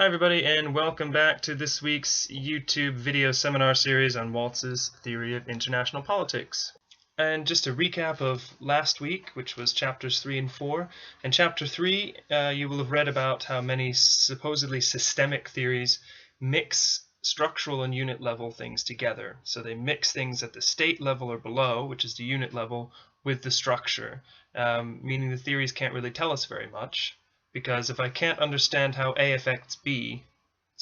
Hi everybody, and welcome back to this week's YouTube video seminar series on Waltz's theory of international politics. And just a recap of last week, which was chapters 3 and 4. In chapter 3, you will have read about how many supposedly systemic theories mix structural and unit level things together. So they mix things at the state level or below, which is the unit level, with the structure, meaning the theories can't really tell us very much. Because if I can't understand how A affects B,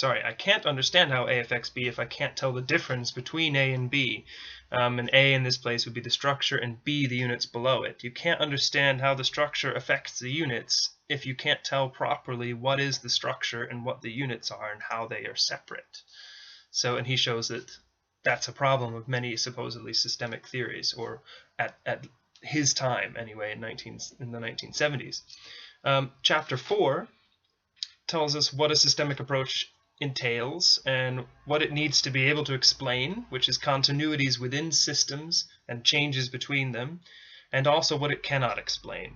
I can't understand how A affects B if I can't tell the difference between A and B. And A in this place would be the structure and B the units below it. You can't understand how the structure affects the units if you can't tell properly what is the structure and what the units are and how they are separate. And he shows that that's a problem of many supposedly systemic theories, or at his time anyway, in the 1970s. Chapter 4 tells us what a systemic approach entails and what it needs to be able to explain, which is continuities within systems and changes between them, and also what it cannot explain.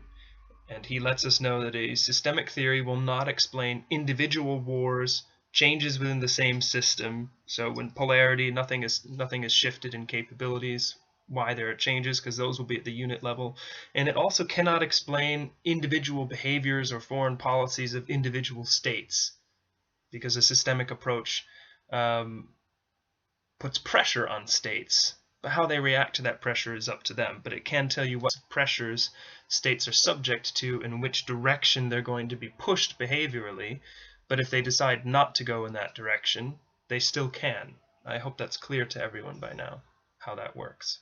And he lets us know that a systemic theory will not explain individual wars, changes within the same system. So when polarity, nothing is shifted in capabilities, why there are changes, because those will be at the unit level. And it also cannot explain individual behaviors or foreign policies of individual states, because a systemic approach puts pressure on states. But how they react to that pressure is up to them. But it can tell you what pressures states are subject to and which direction they're going to be pushed behaviorally. But if they decide not to go in that direction, they still can. I hope that's clear to everyone by now, how that works.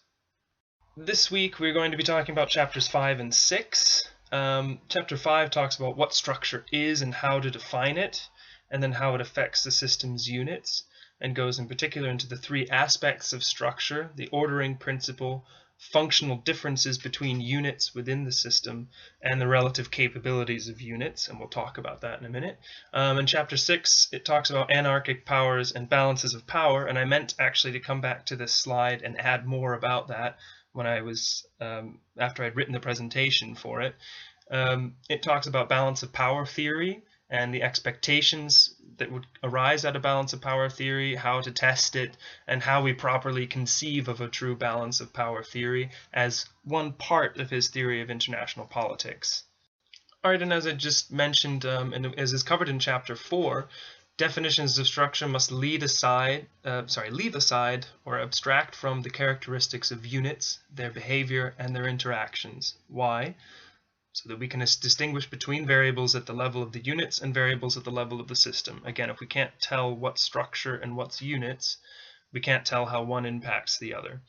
This week we're going to be talking about chapters 5 and 6. Chapter 5 talks about what structure is and how to define it, and then how it affects the system's units, and goes in particular into the three aspects of structure: the ordering principle, functional differences between units within the system, and the relative capabilities of units, and we'll talk about that in a minute. In chapter 6, it talks about anarchic powers and balances of power, and I meant actually to come back to this slide and add more about that when I was, after I'd written the presentation for it. It talks about balance of power theory and the expectations that would arise out of balance of power theory, how to test it, and how we properly conceive of a true balance of power theory as one part of his theory of international politics. All right, and as I just mentioned, and as is covered in chapter 4, definitions of structure must leave aside or abstract from the characteristics of units, their behavior, and their interactions. Why? So that we can distinguish between variables at the level of the units and variables at the level of the system. Again, if we can't tell what's structure and what's units, we can't tell how one impacts the other.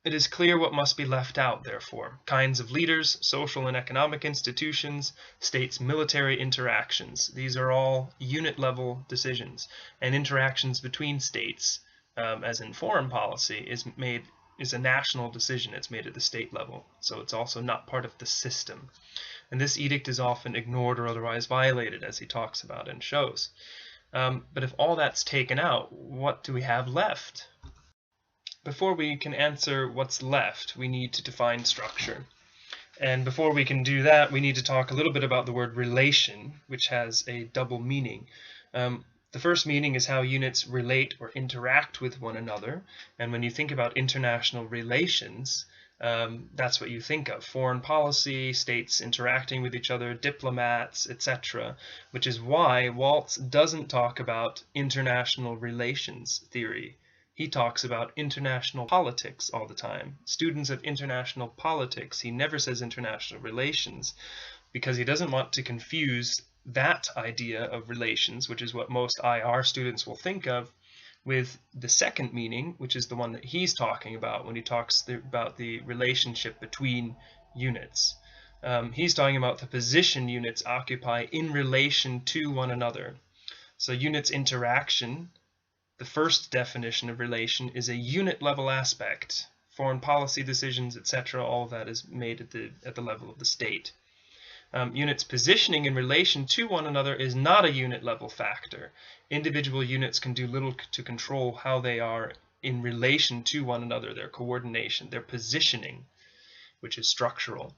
It is clear what must be left out, therefore: kinds of leaders, social and economic institutions, states' military interactions. These are all unit-level decisions, and interactions between states, as in foreign policy, is a national decision. It's made at the state level, so it's also not part of the system. And this edict is often ignored or otherwise violated, as he talks about and shows. But if all that's taken out, what do we have left? Before we can answer what's left, we need to define structure. And before we can do that, we need to talk a little bit about the word relation, which has a double meaning. The first meaning is how units relate or interact with one another. And when you think about international relations, that's what you think of: foreign policy, states interacting with each other, diplomats, etc. Which is why Waltz doesn't talk about international relations theory. He talks about international politics all the time. Students of international politics, he never says international relations, because he doesn't want to confuse that idea of relations, which is what most IR students will think of, with the second meaning, which is the one that he's talking about when he talks about the relationship between units. He's talking about the position units occupy in relation to one another. So units interaction, the first definition of relation, is a unit level aspect. Foreign policy decisions, etc., all of that is made at the level of the state. Units positioning in relation to one another is not a unit level factor. Individual units can do little to control how they are in relation to one another, their coordination, their positioning, which is structural.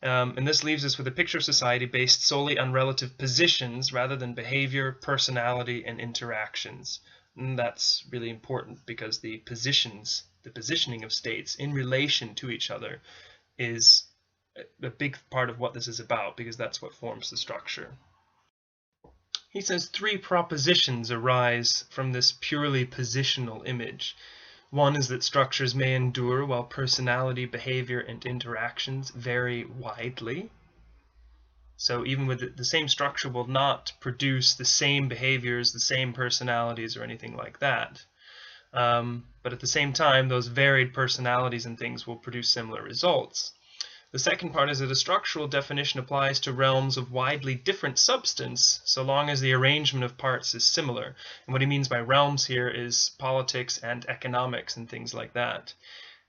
And this leaves us with a picture of society based solely on relative positions rather than behavior, personality, and interactions. And that's really important because the positioning of states in relation to each other is a big part of what this is about, because that's what forms the structure. He says 3 propositions arise from this purely positional image. One is that structures may endure while personality, behavior, and interactions vary widely. So even with the same structure will not produce the same behaviors, the same personalities, or anything like that. But at the same time, those varied personalities and things will produce similar results. The second part is that a structural definition applies to realms of widely different substance, so long as the arrangement of parts is similar. And what he means by realms here is politics and economics and things like that.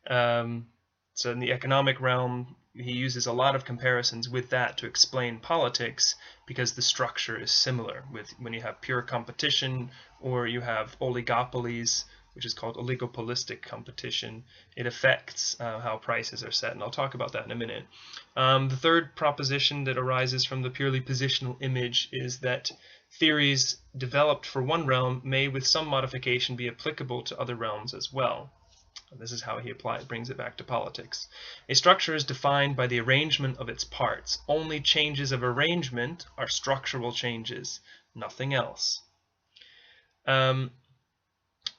So in the economic realm, he uses a lot of comparisons with that to explain politics, because the structure is similar. When you have pure competition or you have oligopolies, which is called oligopolistic competition, it affects how prices are set, and I'll talk about that in a minute. The third proposition that arises from the purely positional image is that theories developed for one realm may, with some modification, be applicable to other realms as well. This is how he brings it back to politics. A structure is defined by the arrangement of its parts. Only changes of arrangement are structural changes, nothing else.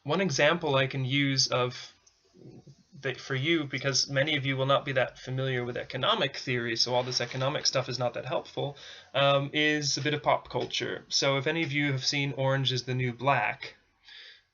One example I can use for you, because many of you will not be that familiar with economic theory, so all this economic stuff is not that helpful, is a bit of pop culture. So if any of you have seen Orange is the New Black,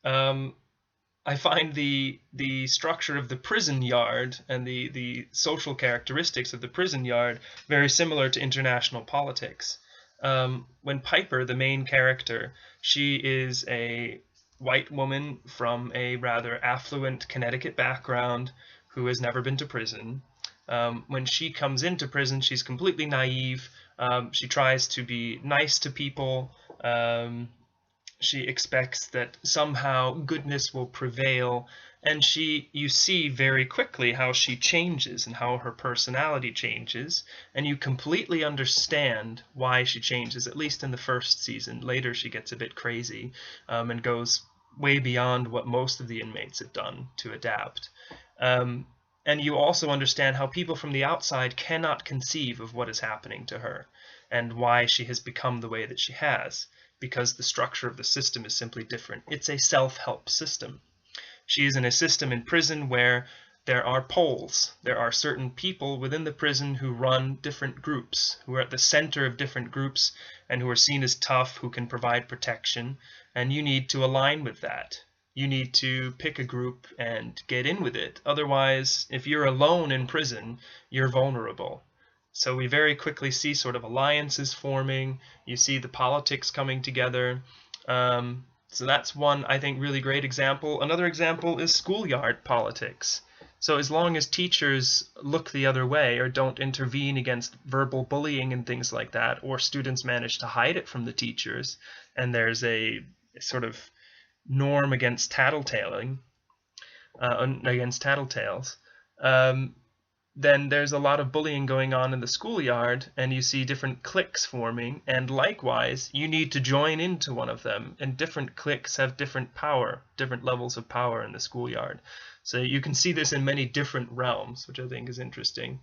I find the structure of the prison yard and the social characteristics of the prison yard very similar to international politics. When Piper, the main character, she is a white woman from a rather affluent Connecticut background who has never been to prison. When she comes into prison, she's completely naive. She tries to be nice to people. She expects that somehow goodness will prevail, and you see very quickly how she changes and how her personality changes, and you completely understand why she changes, at least in the first season. Later she gets a bit crazy and goes way beyond what most of the inmates have done to adapt. And you also understand how people from the outside cannot conceive of what is happening to her and why she has become the way that she has, because the structure of the system is simply different. It's a self-help system. She is in a system in prison where there are poles. There are certain people within the prison who run different groups, who are at the center of different groups and who are seen as tough, who can provide protection, and you need to align with that. You need to pick a group and get in with it. Otherwise, if you're alone in prison, you're vulnerable. So we very quickly see sort of alliances forming. You see the politics coming together. So that's one, I think, really great example. Another example is schoolyard politics. So as long as teachers look the other way or don't intervene against verbal bullying and things like that, or students manage to hide it from the teachers, and there's a sort of norm against tattletales, then there's a lot of bullying going on in the schoolyard, and you see different cliques forming, and likewise, you need to join into one of them, and different cliques have different levels of power in the schoolyard. So you can see this in many different realms, which I think is interesting.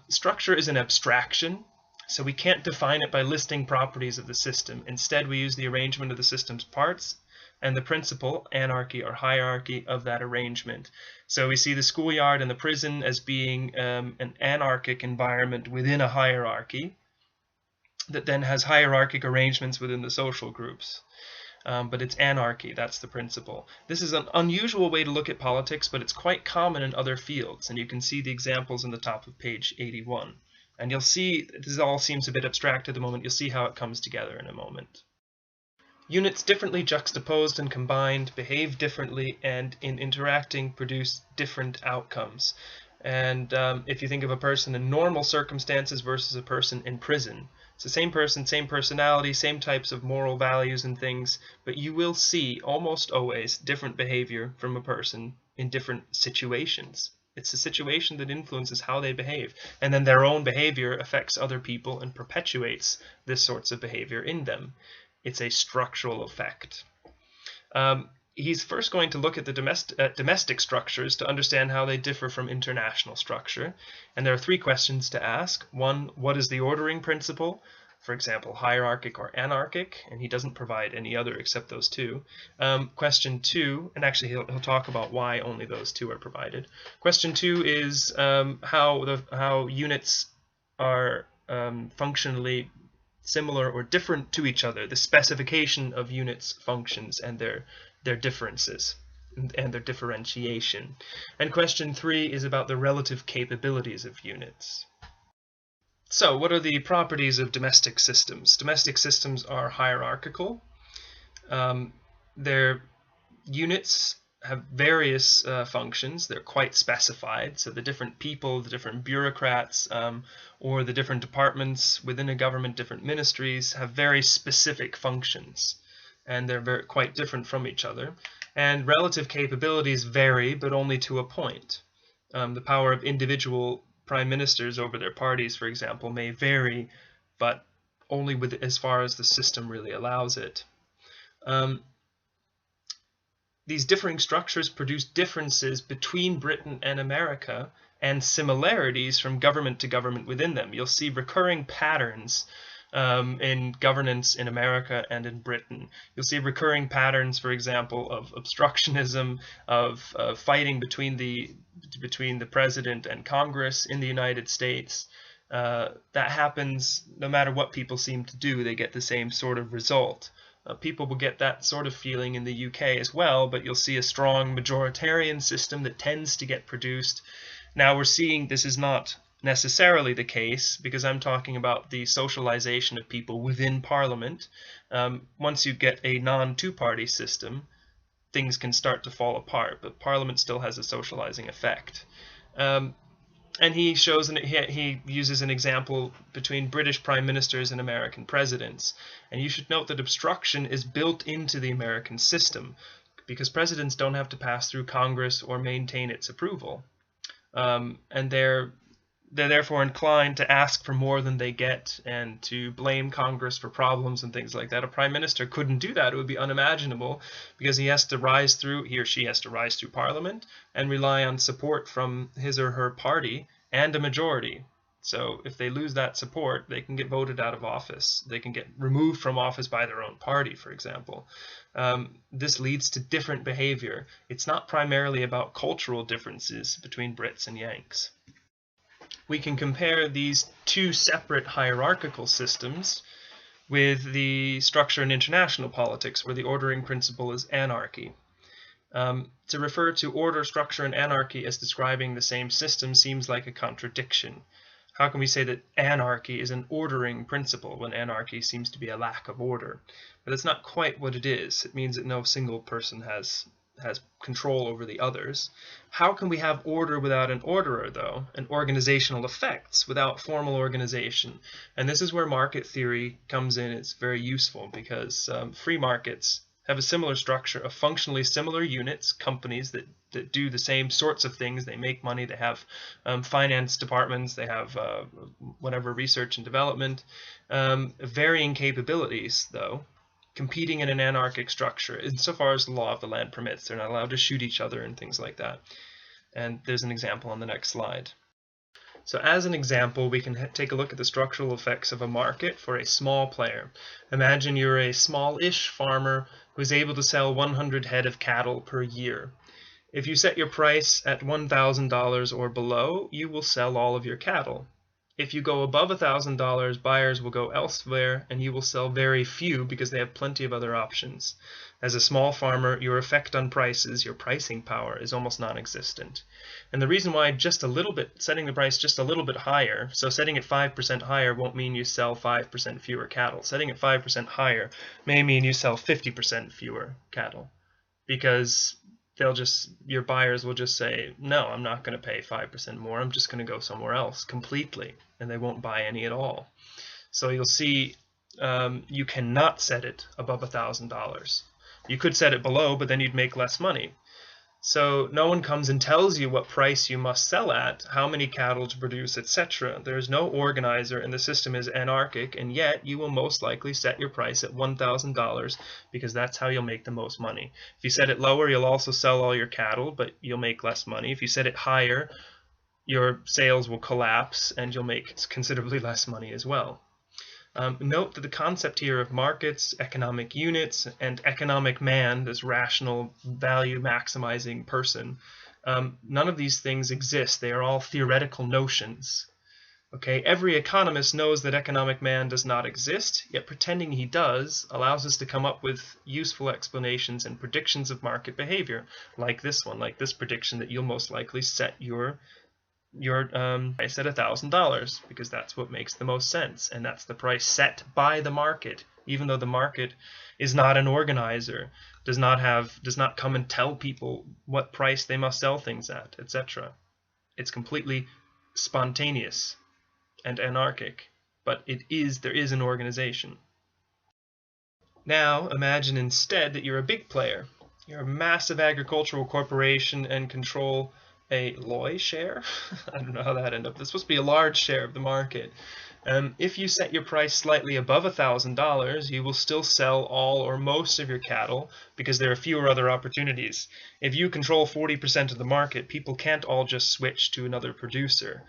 Structure is an abstraction, so we can't define it by listing properties of the system. Instead, we use the arrangement of the system's parts and the principle, anarchy or hierarchy, of that arrangement. So we see the schoolyard and the prison as being an anarchic environment within a hierarchy that then has hierarchic arrangements within the social groups. But it's anarchy, that's the principle. This is an unusual way to look at politics, but it's quite common in other fields, and you can see the examples in the top of page 81. And you'll see, this all seems a bit abstract at the moment, you'll see how it comes together in a moment. Units differently juxtaposed and combined behave differently, and in interacting produce different outcomes. And if you think of a person in normal circumstances versus a person in prison, it's the same person, same personality, same types of moral values and things, but you will see almost always different behavior from a person in different situations. It's a situation that influences how they behave, and then their own behavior affects other people and perpetuates this sorts of behavior in them. It's a structural effect. He's first going to look at the domestic structures to understand how they differ from international structure. And there are three questions to ask. One, what is the ordering principle? For example, hierarchic or anarchic, and he doesn't provide any other except those two. Question two, and actually he'll talk about why only those two are provided. Question two is how units are functionally similar or different to each other, the specification of units' functions and their differences and their differentiation. And question three is about the relative capabilities of units. So, what are the properties of domestic systems? Domestic systems are hierarchical. Their units have various functions. They're quite specified. So the different people, the different bureaucrats, or the different departments within a government, different ministries, have very specific functions. And they're quite different from each other. And relative capabilities vary, but only to a point. The power of individual prime ministers over their parties, for example, may vary, but only as far as the system really allows it. These differing structures produce differences between Britain and America and similarities from government to government within them. You'll see recurring patterns in governance in America and in Britain. You'll see recurring patterns, for example, of obstructionism, of fighting between the president and Congress in the United States. That happens no matter what people seem to do, they get the same sort of result. People will get that sort of feeling in the UK as well, but you'll see a strong majoritarian system that tends to get produced. Now we're seeing this is not necessarily the case, because I'm talking about the socialization of people within Parliament. Once you get a non-two-party system, things can start to fall apart, but Parliament still has a socializing effect. And he shows, he uses an example between British prime ministers and American presidents. And you should note that obstruction is built into the American system, because presidents don't have to pass through Congress or maintain its approval. And they're therefore inclined to ask for more than they get and to blame Congress for problems and things like that. A prime minister couldn't do that. It would be unimaginable, because he or she has to rise through Parliament and rely on support from his or her party and a majority. So if they lose that support, they can get voted out of office. They can get removed from office by their own party, for example. This leads to different behavior. It's not primarily about cultural differences between Brits and Yanks. We can compare these two separate hierarchical systems with the structure in international politics, where the ordering principle is anarchy. To refer to order, structure, and anarchy as describing the same system seems like a contradiction. How can we say that anarchy is an ordering principle when anarchy seems to be a lack of order? But that's not quite what it is. It means that no single person has control over the others. How can we have order without an orderer, though, and organizational effects without formal organization? And this is where market theory comes in. It's very useful, because free markets have a similar structure of functionally similar units, companies that do the same sorts of things. They make money, they have finance departments, they have whatever, research and development, varying capabilities, though, competing in an anarchic structure insofar as the law of the land permits. They're not allowed to shoot each other and things like that. And there's an example on the next slide. So as an example, we can take a look at the structural effects of a market for a small player. Imagine you're a small-ish farmer who's able to sell 100 head of cattle per year. If you set your price at $1,000 or below, you will sell all of your cattle. If you go above $1,000, buyers will go elsewhere, and you will sell very few because they have plenty of other options. As a small farmer, your effect on prices, your pricing power, is almost non-existent. And the reason why setting the price just a little bit higher, so setting it 5% higher won't mean you sell 5% fewer cattle. Setting it 5% higher may mean you sell 50% fewer cattle, because your buyers will just say, no, I'm not going to pay 5% more. I'm just going to go somewhere else completely, and they won't buy any at all. So you'll see you cannot set it above $1,000. You could set it below, but then you'd make less money. So no one comes and tells you what price you must sell at, how many cattle to produce, etc. There is no organizer, and the system is anarchic, and yet you will most likely set your price at $1,000 because that's how you'll make the most money. If you set it lower, you'll also sell all your cattle, but you'll make less money. If you set it higher, your sales will collapse and you'll make considerably less money as well. Note that the concept here of markets, economic units, and economic man, this rational value maximizing person, none of these things exist. They are all theoretical notions. Okay, every economist knows that economic man does not exist, yet pretending he does allows us to come up with useful explanations and predictions of market behavior, like this one, like this prediction that you'll most likely set your price at $1,000 because that's what makes the most sense, and that's the price set by the market, even though the market is not an organizer, does not come and tell people what price they must sell things at, etc. It's completely spontaneous and anarchic, but there is an organization. Now imagine instead that you're a big player. You're a massive agricultural corporation and control a LOI share? I don't know how that ended up. That's supposed to be a large share of the market. If you set your price slightly above $1,000, you will still sell all or most of your cattle because there are fewer other opportunities. If you control 40% of the market, people can't all just switch to another producer.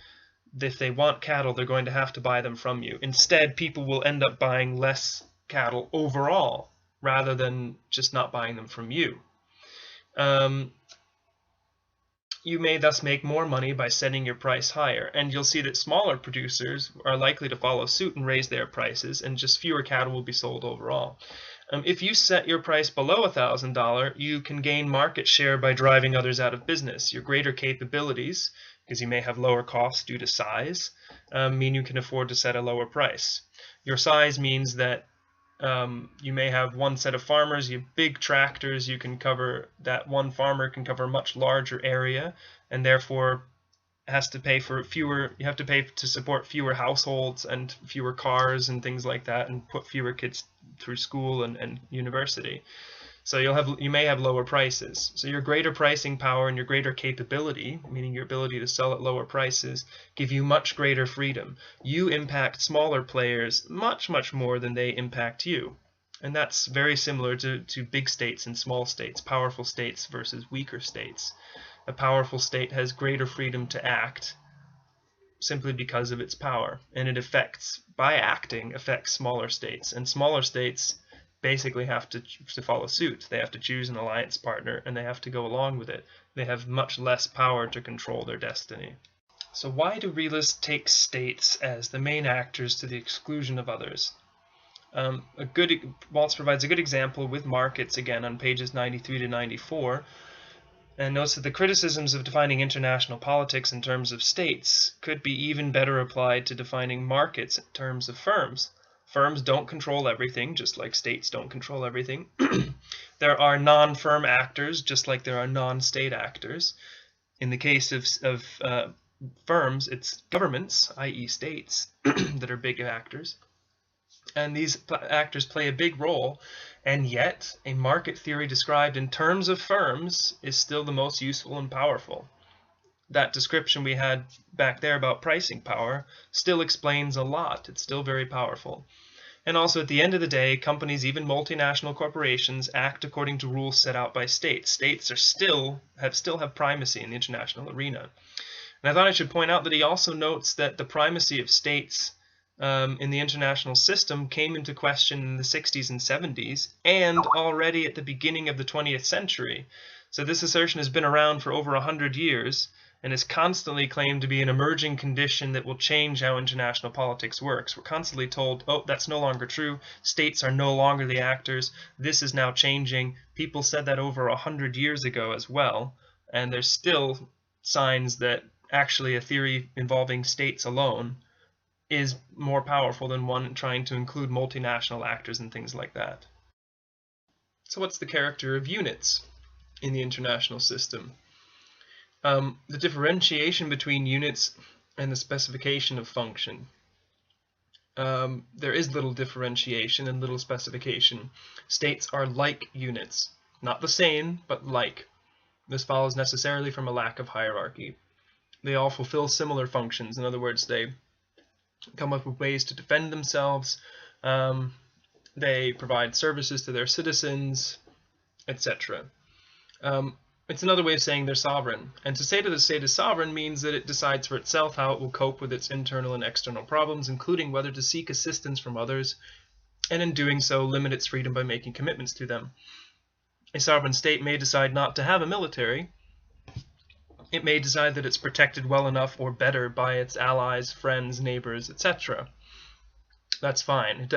If they want cattle, they're going to have to buy them from you. Instead, people will end up buying less cattle overall rather than just not buying them from you. You may thus make more money by setting your price higher, and you'll see that smaller producers are likely to follow suit and raise their prices, and just fewer cattle will be sold overall. If you set your price below $1,000, you can gain market share by driving others out of business. Your greater capabilities, because you may have lower costs due to size, mean you can afford to set a lower price. Your size means that you may have one set of farmers, you have big tractors, that one farmer can cover a much larger area, and therefore has to pay for you have to pay to support fewer households and fewer cars and things like that, and put fewer kids through school and university. So you may have lower prices. So your greater pricing power and your greater capability, meaning your ability to sell at lower prices, give you much greater freedom. You impact smaller players much, much more than they impact you. And that's very similar to big states and small states, powerful states versus weaker states. A powerful state has greater freedom to act simply because of its power, and it affects smaller states, and smaller states basically have to follow suit. They have to choose an alliance partner, and they have to go along with it. They have much less power to control their destiny. So why do realists take states as the main actors to the exclusion of others? Waltz provides a good example with markets, again on pages 93 to 94, and notes that the criticisms of defining international politics in terms of states could be even better applied to defining markets in terms of firms. Firms don't control everything, just like states don't control everything. There are non-firm actors, just like there are non-state actors. In the case of firms, it's governments, i.e. states, that are big actors. And these actors play a big role, and yet a market theory described in terms of firms is still the most useful and powerful. That description we had back there about pricing power still explains a lot. It's still very powerful. And also, at the end of the day, companies, even multinational corporations, act according to rules set out by states. States still have primacy in the international arena. And I thought I should point out that he also notes that the primacy of states in the international system came into question in the 60s and 70s, and already at the beginning of the 20th century. So this assertion has been around for over 100 years, and is constantly claimed to be an emerging condition that will change how international politics works. We're constantly told, oh, that's no longer true. States are no longer the actors. This is now changing. People said that over 100 years ago as well, and there's still signs that actually a theory involving states alone is more powerful than one trying to include multinational actors and things like that. So what's the character of units in the international system? The differentiation between units and the specification of function. There is little differentiation and little specification. States are like units, not the same, but like. This follows necessarily from a lack of hierarchy. They all fulfill similar functions. In other words, they come up with ways to defend themselves, they provide services to their citizens, etc. It's another way of saying they're sovereign. And to say that the state is sovereign means that it decides for itself how it will cope with its internal and external problems, including whether to seek assistance from others, and in doing so limit its freedom by making commitments to them. A sovereign state may decide not to have a military. It may decide that it's protected well enough or better by its allies, friends, neighbors, etc. That's fine.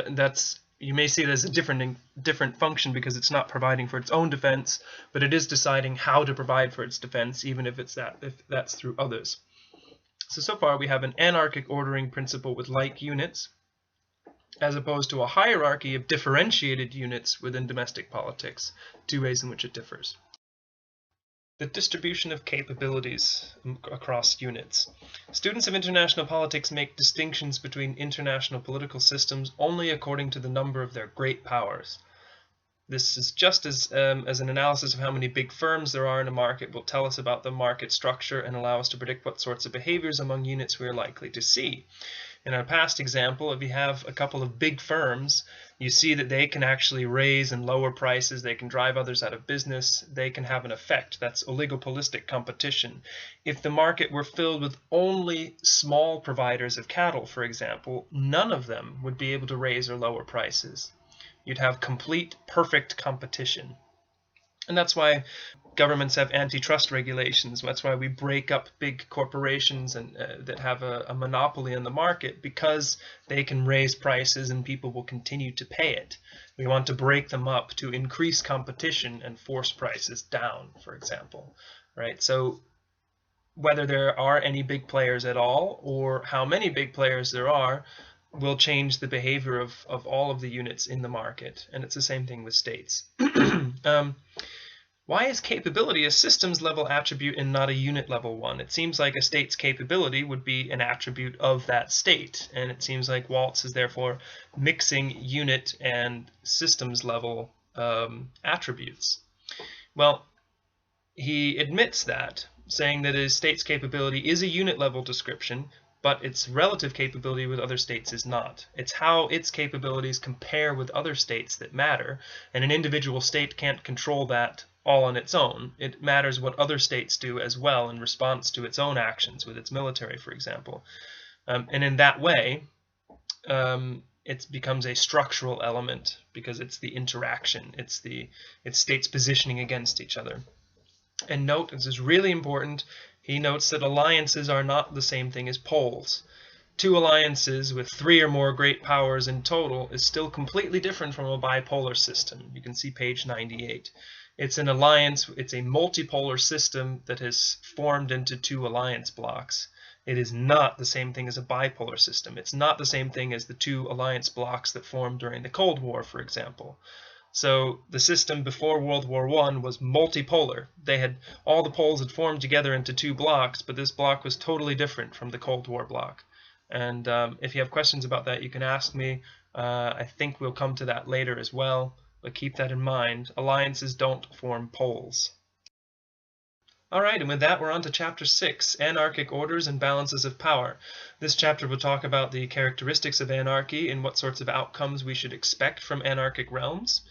You may see it as a different function because it's not providing for its own defense, but it is deciding how to provide for its defense, even if that's through others. So far we have an anarchic ordering principle with like units, as opposed to a hierarchy of differentiated units within domestic politics, two ways in which it differs. The distribution of capabilities across units. Students of international politics make distinctions between international political systems only according to the number of their great powers. This is just as an analysis of how many big firms there are in a market will tell us about the market structure and allow us to predict what sorts of behaviors among units we are likely to see. In our past example, if you have a couple of big firms, you see that they can actually raise and lower prices, they can drive others out of business, they can have an effect. That's oligopolistic competition. If the market were filled with only small providers of cattle, for example, none of them would be able to raise or lower prices. You'd have complete, perfect competition. And that's why governments have antitrust regulations. That's why we break up big corporations and that have a monopoly on the market, because they can raise prices and people will continue to pay it. We want to break them up to increase competition and force prices down, for example. Right? So whether there are any big players at all or how many big players there are will change the behavior of all of the units in the market. And it's the same thing with states. Why is capability a systems level attribute and not a unit level one? It seems like a state's capability would be an attribute of that state, and it seems like Waltz is therefore mixing unit and systems level attributes. Well, he admits that, saying that a state's capability is a unit level description, but its relative capability with other states is not. It's how its capabilities compare with other states that matter, and an individual state can't control that all on its own. It matters what other states do as well in response to its own actions with its military, for example. And in that way, it becomes a structural element because it's the interaction, it's states positioning against each other. And note, this is really important, he notes that alliances are not the same thing as poles. Two alliances with 3 or more great powers in total is still completely different from a bipolar system. You can see page 98. It's an alliance, it's a multipolar system that has formed into 2 alliance blocks. It is not the same thing as a bipolar system. It's not the same thing as the 2 alliance blocks that formed during the Cold War, for example. So the system before World War I was multipolar. All the poles had formed together into 2 blocks, but this block was totally different from the Cold War block. And if you have questions about that, you can ask me. I think we'll come to that later as well. But keep that in mind. Alliances don't form poles. Alright, and with that we're on to Chapter 6, Anarchic Orders and Balances of Power. This chapter will talk about the characteristics of anarchy and what sorts of outcomes we should expect from anarchic realms.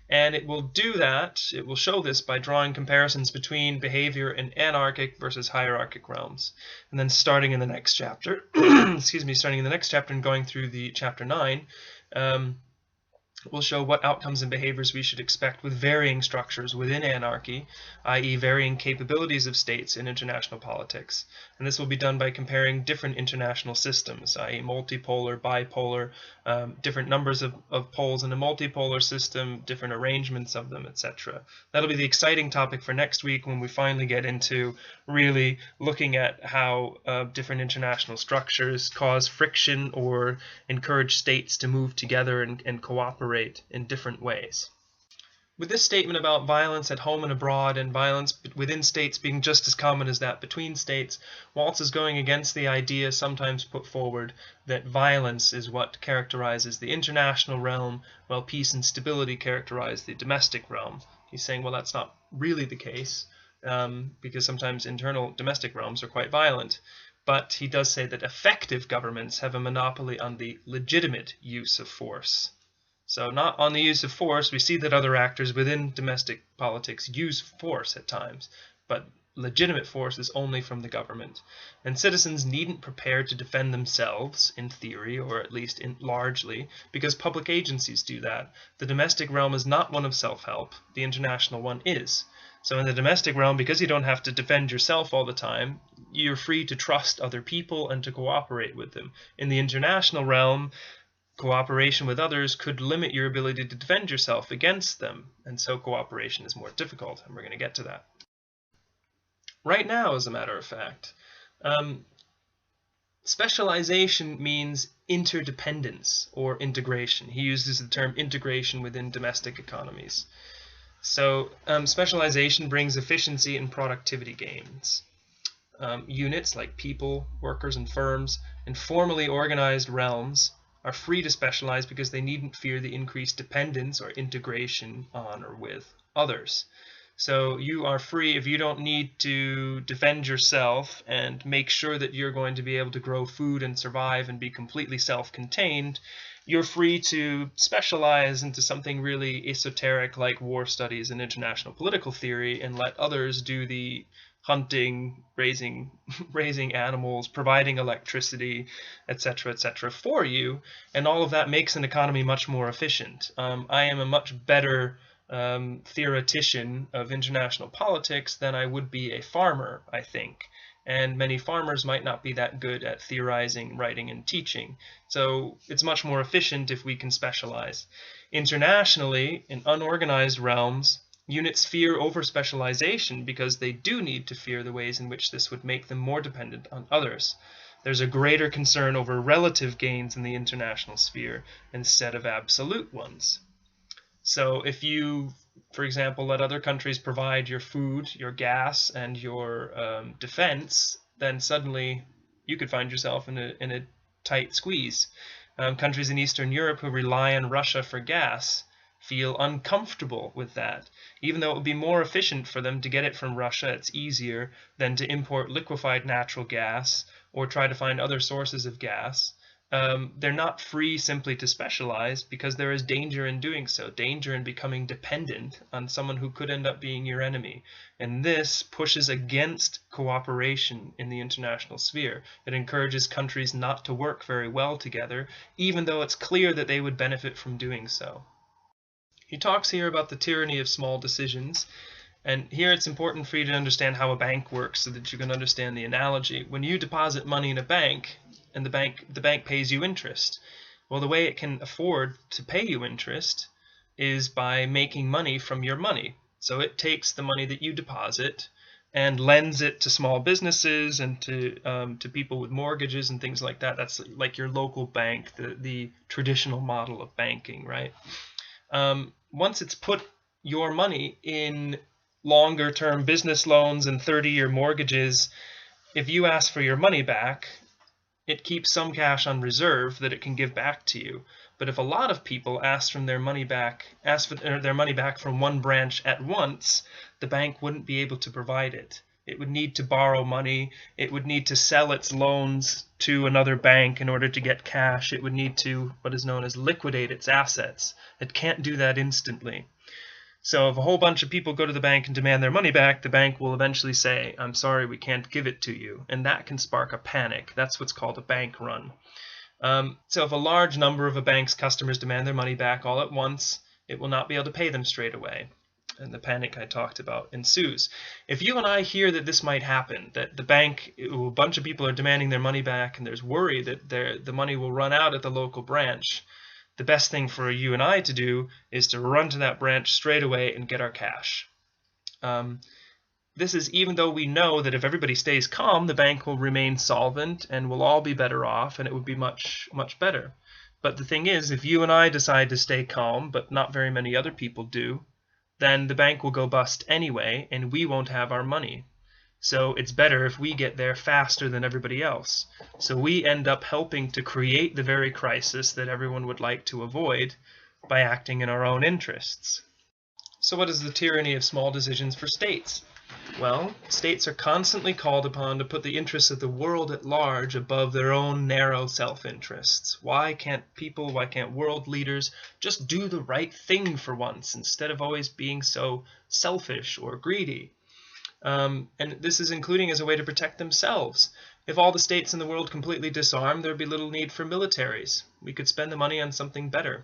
And it will do that, it will show this by drawing comparisons between behavior in anarchic versus hierarchic realms. And then starting in the next chapter, starting in the next chapter and going through the Chapter 9, we'll show what outcomes and behaviors we should expect with varying structures within anarchy, i.e. varying capabilities of states in international politics. And this will be done by comparing different international systems, i.e. multipolar, bipolar, different numbers of poles in a multipolar system, different arrangements of them, etc. That'll be the exciting topic for next week when we finally get into really looking at how different international structures cause friction or encourage states to move together and cooperate in different ways. With this statement about violence at home and abroad and violence within states being just as common as that between states, Waltz is going against the idea sometimes put forward that violence is what characterizes the international realm, while peace and stability characterize the domestic realm. He's saying, well, that's not really the case. because sometimes internal domestic realms are quite violent. But he does say that effective governments have a monopoly on the legitimate use of force. So not on the use of force. We see that other actors within domestic politics use force at times, but legitimate force is only from the government. And citizens needn't prepare to defend themselves, in theory, or at least largely, because public agencies do that. The domestic realm is not one of self-help. The international one is. So in the domestic realm, because you don't have to defend yourself all the time, you're free to trust other people and to cooperate with them. In the international realm, cooperation with others could limit your ability to defend yourself against them, and so cooperation is more difficult, and we're going to get to that. Right now, as a matter of fact, specialization means interdependence or integration. He uses the term integration within domestic economies. So specialization brings efficiency and productivity gains. Units like people, workers, and firms in formally organized realms are free to specialize because they needn't fear the increased dependence or integration on or with others. So you are free if you don't need to defend yourself and make sure that you're going to be able to grow food and survive and be completely self-contained. You're free to specialize into something really esoteric like war studies and international political theory and let others do the hunting, raising animals, providing electricity, etc., for you. And all of that makes an economy much more efficient. I am a much better theoretician of international politics than I would be a farmer, I think. And many farmers might not be that good at theorizing, writing, and teaching. So it's much more efficient if we can specialize. Internationally, in unorganized realms, units fear over-specialization because they do need to fear the ways in which this would make them more dependent on others. There's a greater concern over relative gains in the international sphere instead of absolute ones. So if you, for example, let other countries provide your food, your gas, and your defense, then suddenly you could find yourself in a tight squeeze. Countries in Eastern Europe who rely on Russia for gas feel uncomfortable with that. Even though it would be more efficient for them to get it from Russia, it's easier than to import liquefied natural gas or try to find other sources of gas. They're not free simply to specialize because there is danger in doing so, danger in becoming dependent on someone who could end up being your enemy. And this pushes against cooperation in the international sphere. It encourages countries not to work very well together, even though it's clear that they would benefit from doing so. He talks here about the tyranny of small decisions. And here it's important for you to understand how a bank works so that you can understand the analogy. When you deposit money in a bank, and the bank pays you interest. Well, the way it can afford to pay you interest is by making money from your money. So it takes the money that you deposit and lends it to small businesses and to people with mortgages and things like that. That's like your local bank, the traditional model of banking, right? Once it's put your money in longer term business loans and 30-year mortgages, if you ask for your money back, it keeps some cash on reserve that it can give back to you. But if a lot of people ask for their money back from one branch at once, the bank wouldn't be able to provide it. It would need to borrow money. It would need to sell its loans to another bank in order to get cash. It would need to, what is known as, liquidate its assets. It can't do that instantly. So if a whole bunch of people go to the bank and demand their money back, the bank will eventually say, "I'm sorry, we can't give it to you." And that can spark a panic. That's what's called a bank run. So if a large number of a bank's customers demand their money back all at once, it will not be able to pay them straight away. And the panic I talked about ensues. If you and I hear that this might happen, that the bank, a bunch of people are demanding their money back and there's worry that the money will run out at the local branch, the best thing for you and I to do is to run to that branch straight away and get our cash. This is even though we know that if everybody stays calm, the bank will remain solvent and we'll all be better off and it would be much, much better. But the thing is, if you and I decide to stay calm, but not very many other people do, then the bank will go bust anyway and we won't have our money. So it's better if we get there faster than everybody else. So we end up helping to create the very crisis that everyone would like to avoid by acting in our own interests. So what is the tyranny of small decisions for states? Well, states are constantly called upon to put the interests of the world at large above their own narrow self-interests. Why can't world leaders just do the right thing for once instead of always being so selfish or greedy? And this is including as a way to protect themselves. If all the states in the world completely disarmed, there would be little need for militaries. We could spend the money on something better.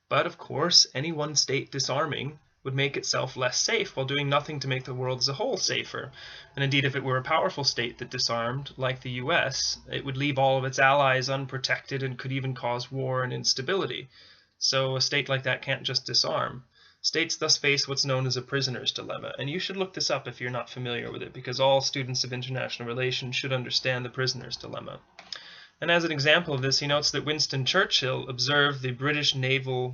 But of course, any one state disarming would make itself less safe while doing nothing to make the world as a whole safer. And indeed, if it were a powerful state that disarmed, like the US, it would leave all of its allies unprotected and could even cause war and instability. So a state like that can't just disarm. States thus face what's known as a prisoner's dilemma, and you should look this up if you're not familiar with it, because all students of international relations should understand the prisoner's dilemma. And as an example of this, he notes that Winston Churchill observed the British-German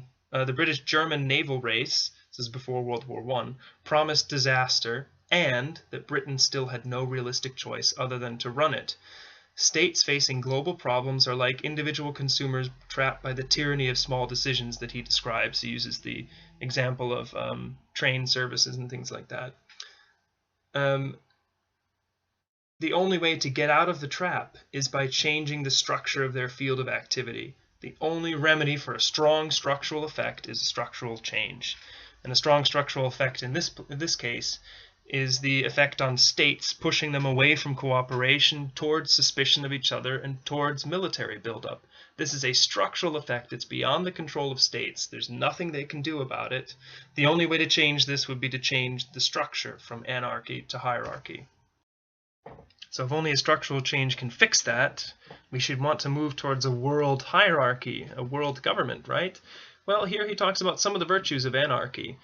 naval race, this is before World War I, promised disaster, and that Britain still had no realistic choice other than to run it. States facing global problems are like individual consumers trapped by the tyranny of small decisions that he describes. He uses the example of train services and things like that. The only way to get out of the trap is by changing the structure of their field of activity. The only remedy for a strong structural effect is structural change. And a strong structural effect in this case is the effect on states, pushing them away from cooperation towards suspicion of each other and towards military buildup. This is a structural effect. It's beyond the control of states. There's nothing they can do about it. The only way to change this would be to change the structure from anarchy to hierarchy. So if only a structural change can fix that, we should want to move towards a world hierarchy, a world government, right? Well, here he talks about some of the virtues of anarchy.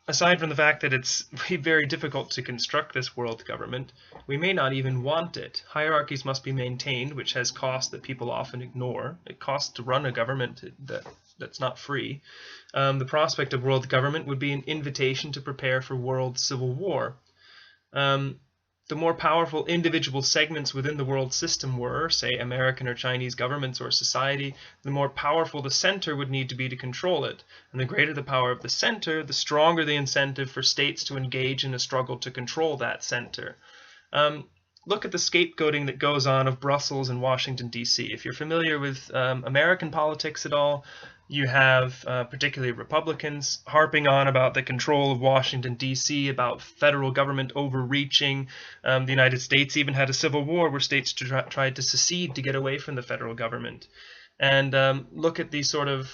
Aside from the fact that it's very difficult to construct this world government, we may not even want it. Hierarchies must be maintained, which has costs that people often ignore. It costs to run a government that's not free. The prospect of world government would be an invitation to prepare for world civil war. The more powerful individual segments within the world system were, say, American or Chinese governments or society, the more powerful the center would need to be to control it. And the greater the power of the center, the stronger the incentive for states to engage in a struggle to control that center. Look at the scapegoating that goes on of Brussels and Washington, D.C. If you're familiar with American politics at all, you have particularly Republicans harping on about the control of Washington, D.C., about federal government overreaching. The United States even had a civil war where states tried to secede to get away from the federal government. And look at these sort of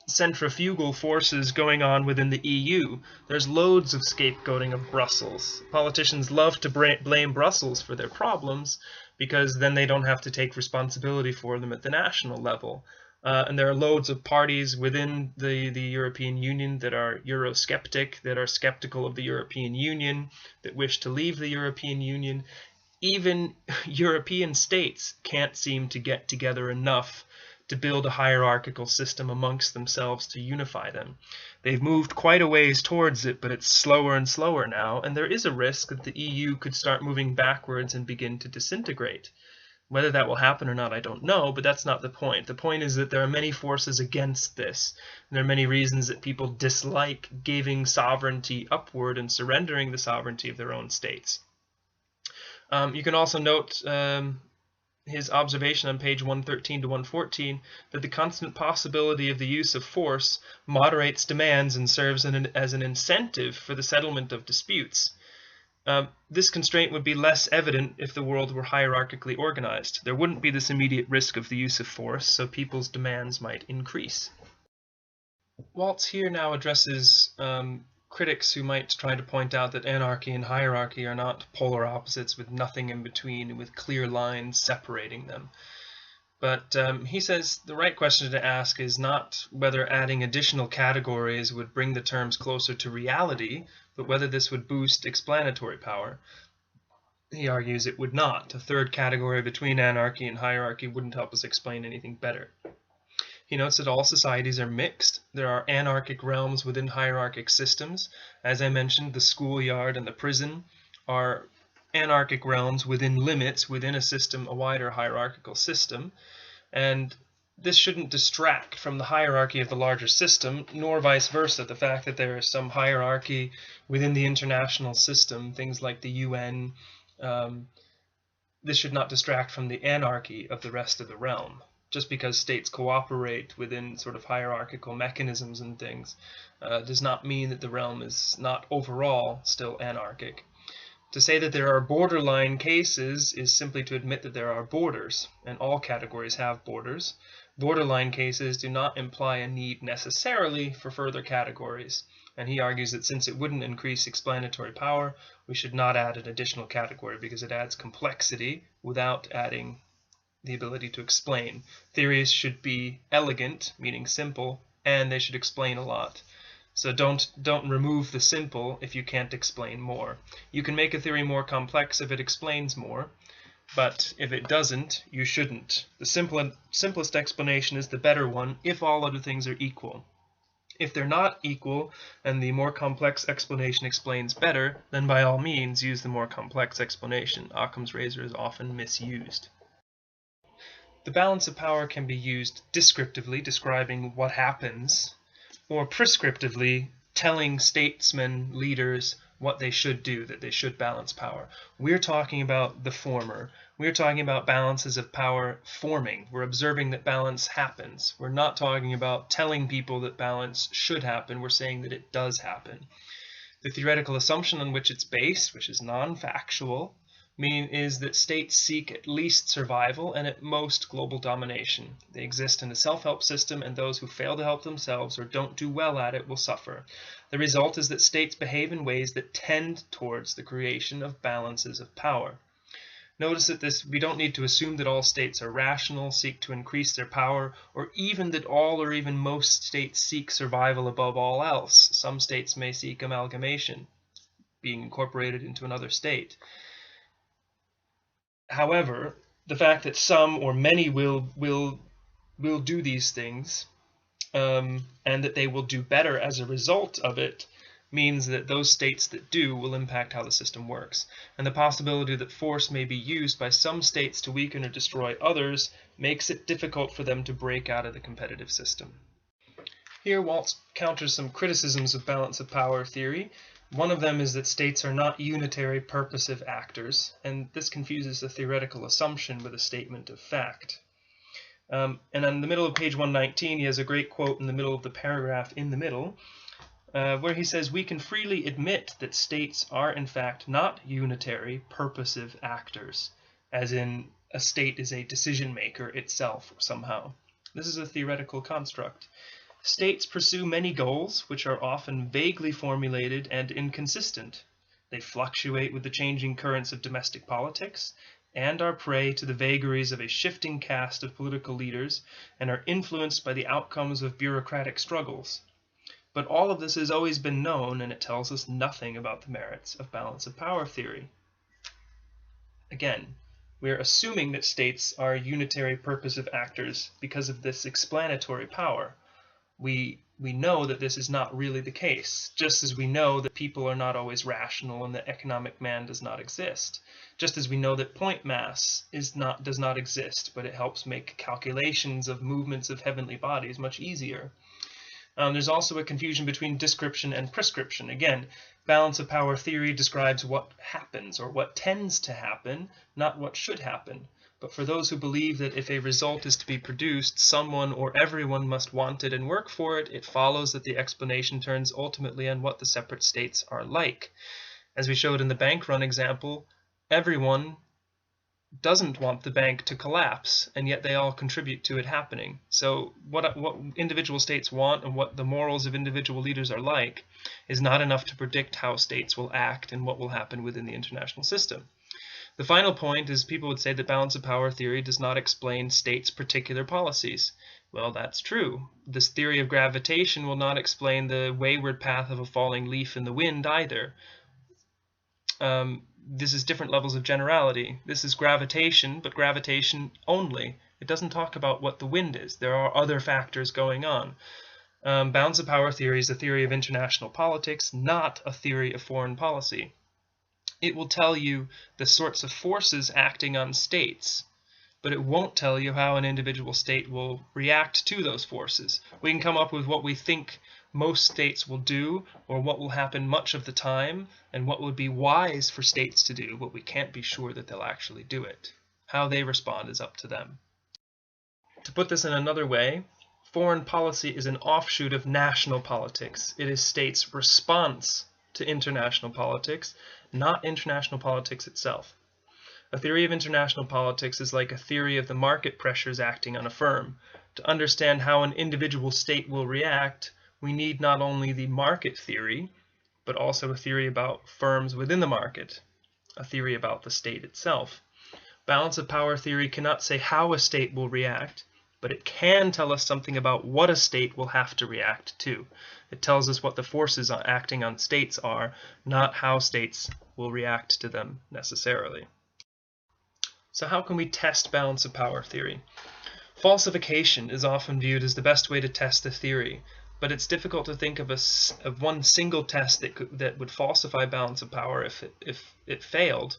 centrifugal forces going on within the EU. There's loads of scapegoating of Brussels. Politicians love to blame Brussels for their problems because then they don't have to take responsibility for them at the national level. And there are loads of parties within the European Union that are Eurosceptic, that are skeptical of the European Union, that wish to leave the European Union. Even European states can't seem to get together enough to build a hierarchical system amongst themselves to unify them. They've moved quite a ways towards it, but it's slower and slower now, and there is a risk that the EU could start moving backwards and begin to disintegrate. Whether that will happen or not, I don't know, but that's not the point. The point is that there are many forces against this, and there are many reasons that people dislike giving sovereignty upward and surrendering the sovereignty of their own states. You can also note his observation on page 113 to 114 that the constant possibility of the use of force moderates demands and serves as an incentive for the settlement of disputes. This constraint would be less evident if the world were hierarchically organized. There wouldn't be this immediate risk of the use of force, so people's demands might increase. Waltz here now addresses critics who might try to point out that anarchy and hierarchy are not polar opposites with nothing in between and with clear lines separating them. But he says the right question to ask is not whether adding additional categories would bring the terms closer to reality, but whether this would boost explanatory power. He argues it would not. A third category between anarchy and hierarchy wouldn't help us explain anything better. He notes that all societies are mixed. There are anarchic realms within hierarchic systems. As I mentioned, the schoolyard and the prison are anarchic realms within limits within a system, a wider hierarchical system. And this shouldn't distract from the hierarchy of the larger system, nor vice versa. The fact that there is some hierarchy within the international system, things like the UN, this should not distract from the anarchy of the rest of the realm. Just because states cooperate within sort of hierarchical mechanisms and things does not mean that the realm is not overall still anarchic. To say that there are borderline cases is simply to admit that there are borders, and all categories have borders. Borderline cases do not imply a need necessarily for further categories, and he argues that since it wouldn't increase explanatory power, we should not add an additional category because it adds complexity without adding the ability to explain. Theories should be elegant, meaning simple, and they should explain a lot. So don't remove the simple if you can't explain more. You can make a theory more complex if it explains more, but if it doesn't, you shouldn't. The simplest explanation is the better one if all other things are equal. If they're not equal and the more complex explanation explains better, then by all means use the more complex explanation. Occam's razor is often misused. The balance of power can be used descriptively, describing what happens, or prescriptively, telling statesmen, leaders, what they should do, that they should balance power. We're talking about the former. We're talking about balances of power forming. We're observing that balance happens. We're not talking about telling people that balance should happen. We're saying that it does happen. The theoretical assumption on which it's based, which is non-factual, is that states seek at least survival and at most global domination. They exist in a self-help system, and those who fail to help themselves or don't do well at it will suffer. The result is that states behave in ways that tend towards the creation of balances of power. Notice that we don't need to assume that all states are rational, seek to increase their power, or even that all or even most states seek survival above all else. Some states may seek amalgamation, being incorporated into another state. However, the fact that some or many will do these things, and that they will do better as a result of it, means that those states that do will impact how the system works. And the possibility that force may be used by some states to weaken or destroy others makes it difficult for them to break out of the competitive system. Here, Waltz counters some criticisms of balance of power theory. One of them is that states are not unitary purposive actors, and this confuses a theoretical assumption with a statement of fact. And in the middle of page 119, he has a great quote in the middle of the paragraph in the middle, where he says, "We can freely admit that states are in fact not unitary purposive actors," as in a state is a decision maker itself somehow. This is a theoretical construct. States pursue many goals, which are often vaguely formulated and inconsistent. They fluctuate with the changing currents of domestic politics, and are prey to the vagaries of a shifting cast of political leaders, and are influenced by the outcomes of bureaucratic struggles. But all of this has always been known, and it tells us nothing about the merits of balance of power theory. Again, we're assuming that states are unitary purposive actors because of this explanatory power. We know that this is not really the case, just as we know that people are not always rational and that economic man does not exist. Just as we know that point mass does not exist, but it helps make calculations of movements of heavenly bodies much easier. There's also a confusion between description and prescription. Again, balance of power theory describes what happens or what tends to happen, not what should happen. But for those who believe that if a result is to be produced, someone or everyone must want it and work for it, it follows that the explanation turns ultimately on what the separate states are like. As we showed in the bank run example, everyone doesn't want the bank to collapse, and yet they all contribute to it happening. So what individual states want and what the morals of individual leaders are like is not enough to predict how states will act and what will happen within the international system. The final point is people would say that balance of power theory does not explain states' particular policies. Well, that's true. This theory of gravitation will not explain the wayward path of a falling leaf in the wind either. This is different levels of generality. This is gravitation, but gravitation only. It doesn't talk about what the wind is. There are other factors going on. Balance of power theory is a theory of international politics, not a theory of foreign policy. It will tell you the sorts of forces acting on states, but it won't tell you how an individual state will react to those forces. We can come up with what we think most states will do, or what will happen much of the time, and what would be wise for states to do, but we can't be sure that they'll actually do it. How they respond is up to them. To put this in another way, foreign policy is an offshoot of national politics. It is states' response to international politics, not international politics itself. A theory of international politics is like a theory of the market pressures acting on a firm. To understand how an individual state will react, we need not only the market theory, but also a theory about firms within the market, a theory about the state itself. Balance of power theory cannot say how a state will react, but it can tell us something about what a state will have to react to. It tells us what the forces acting on states are, not how states will react to them necessarily. So how can we test balance of power theory? Falsification is often viewed as the best way to test a theory, but it's difficult to think of one single test that would falsify balance of power if it failed,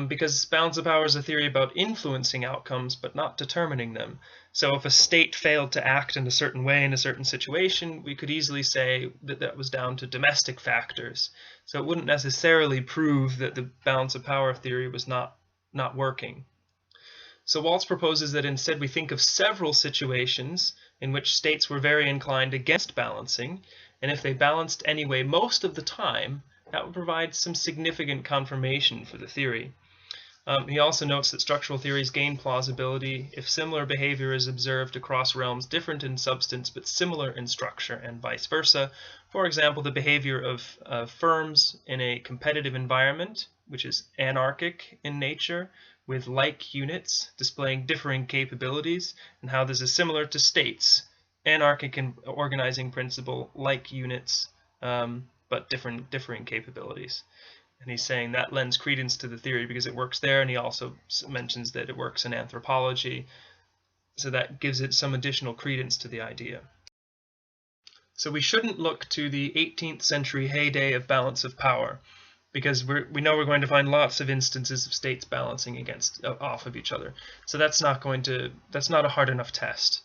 because balance of power is a theory about influencing outcomes but not determining them. So if a state failed to act in a certain way in a certain situation, we could easily say that that was down to domestic factors. So it wouldn't necessarily prove that the balance of power theory was not working. So Waltz proposes that instead we think of several situations in which states were very inclined against balancing, and if they balanced anyway most of the time, that would provide some significant confirmation for the theory. He also notes that structural theories gain plausibility if similar behavior is observed across realms different in substance but similar in structure, and vice versa. For example, the behavior of firms in a competitive environment, which is anarchic in nature, with like units displaying differing capabilities, and how this is similar to states, anarchic in organizing principle, like units, but differing capabilities. And he's saying that lends credence to the theory because it works there, and he also mentions that it works in anthropology, so that gives it some additional credence to the idea. So we shouldn't look to the 18th century heyday of balance of power, because we know we're going to find lots of instances of states balancing off of each other. So that's not a hard enough test.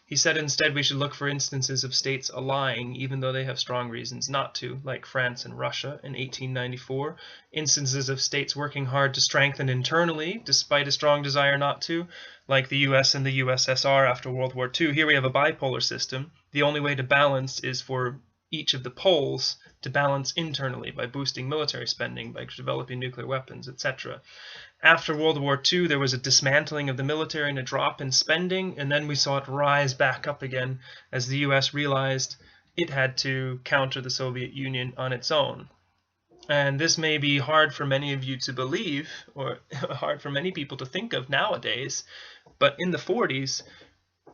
He said instead we should look for instances of states allying, even though they have strong reasons not to, like France and Russia in 1894, instances of states working hard to strengthen internally, despite a strong desire not to, like the US and the USSR after World War II. Here we have a bipolar system. The only way to balance is for each of the poles to balance internally by boosting military spending, by developing nuclear weapons, etc. After World War II, there was a dismantling of the military and a drop in spending, and then we saw it rise back up again as the US realized it had to counter the Soviet Union on its own. And this may be hard for many of you to believe, or hard for many people to think of nowadays, but in the 40s,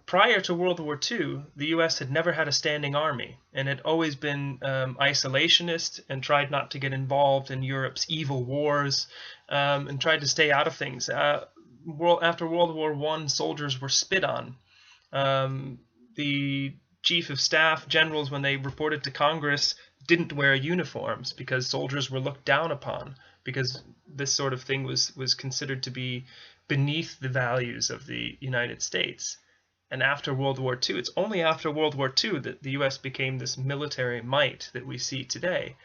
prior to World War II, the US had never had a standing army and had always been isolationist and tried not to get involved in Europe's evil wars, and tried to stay out of things. After World War I, soldiers were spit on. The chief of staff, generals, when they reported to Congress, didn't wear uniforms because soldiers were looked down upon, because this sort of thing was considered to be beneath the values of the United States. And after World War II, it's only after World War II that the US became this military might that we see today.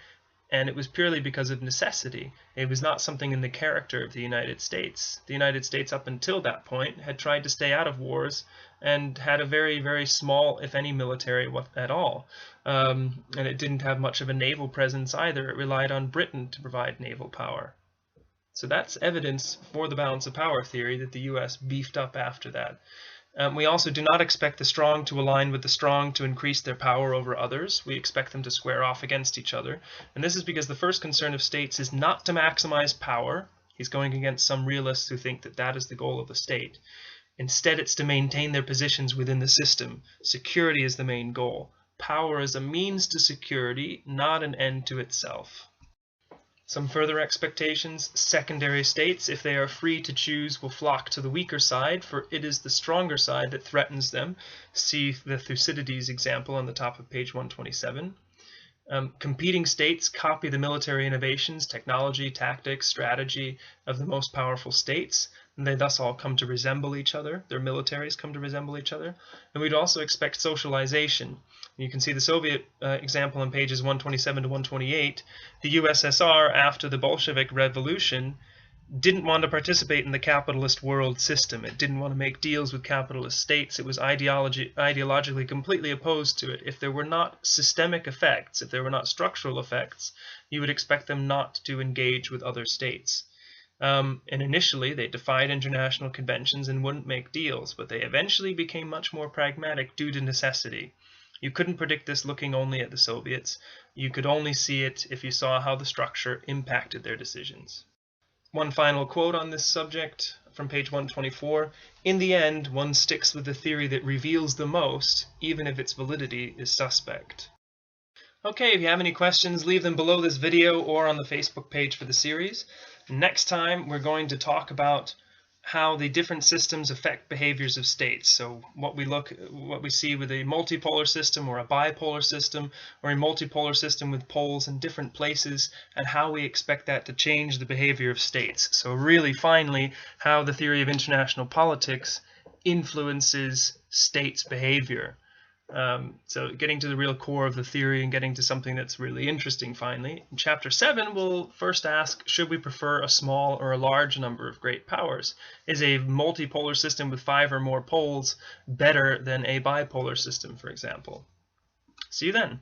And it was purely because of necessity. It was not something in the character of the United States. The United States, up until that point, had tried to stay out of wars and had a very, very small, if any, military at all. And it didn't have much of a naval presence either. It relied on Britain to provide naval power. So that's evidence for the balance of power theory that the US beefed up after that. We also do not expect the strong to align with the strong to increase their power over others. We expect them to square off against each other. And this is because the first concern of states is not to maximize power. He's going against some realists who think that that is the goal of the state. Instead, it's to maintain their positions within the system. Security is the main goal. Power is a means to security, not an end to itself. Some further expectations: secondary states, if they are free to choose, will flock to the weaker side, for it is the stronger side that threatens them. See the Thucydides example on the top of page 127. Competing states copy the military innovations, technology, tactics, strategy of the most powerful states. and they thus all come to resemble each other. Their militaries come to resemble each other. And we'd also expect socialization. You can see the Soviet example on pages 127 to 128. The USSR, after the Bolshevik Revolution, didn't want to participate in the capitalist world system. It didn't want to make deals with capitalist states. It was ideologically completely opposed to it. If there were not systemic effects, if there were not structural effects, you would expect them not to engage with other states. And initially, they defied international conventions and wouldn't make deals, but they eventually became much more pragmatic due to necessity. You couldn't predict this looking only at the Soviets. You could only see it if you saw how the structure impacted their decisions. One final quote on this subject from page 124. In the end, one sticks with the theory that reveals the most, even if its validity is suspect. Okay, if you have any questions, leave them below this video or on the Facebook page for the series. Next time, we're going to talk about how the different systems affect behaviors of states. So what we see with a multipolar system or a bipolar system or a multipolar system with poles in different places, and how we expect that to change the behavior of states. So really, finally, how the theory of international politics influences states' behavior. So getting to the real core of the theory and getting to something that's really interesting finally. In Chapter 7, we'll first ask, should we prefer a small or a large number of great powers? Is a multipolar system with 5 or more poles better than a bipolar system, for example? See you then.